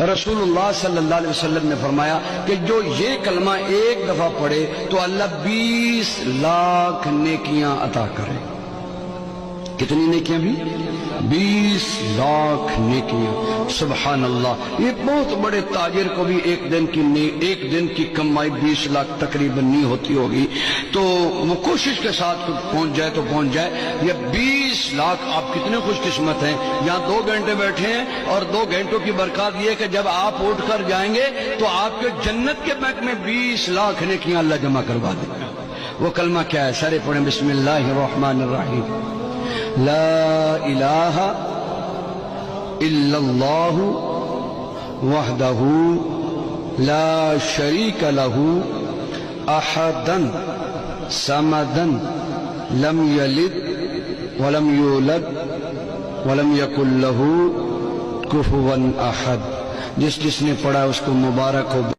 رسول اللہ صلی اللہ علیہ وسلم نے فرمایا کہ جو یہ کلمہ ایک دفعہ پڑھے تو اللہ 20 لاکھ نیکیاں عطا کرے۔ کتنی نیکیاں بھی؟ 20 لاکھ نیکیاں۔ سبحان اللہ، یہ بہت بڑے تاجر کو بھی ایک دن کی کمائی 20 لاکھ تقریباً نہیں ہوتی ہوگی، تو وہ کوشش کے ساتھ پہنچ جائے تو پہنچ جائے۔ یہ 20 لاکھ، آپ کتنے خوش قسمت ہیں، یہاں 2 گھنٹے بیٹھے ہیں اور 2 گھنٹوں کی برکات یہ کہ جب آپ اٹھ کر جائیں گے تو آپ کے جنت کے بینک میں 20 لاکھ نیکیاں اللہ جمع کروا دے گا۔ وہ کلمہ کیا ہے؟ سارے پڑھیں، بسم اللہ الرحمن الرحیم۔ لا الہ الا اللہ وحدہ لا شریک لہ احدا صمدا لم یلد ولم یولد ولم یکن لہ کفوا احد۔ جس نے پڑھا اس کو مبارک ہو۔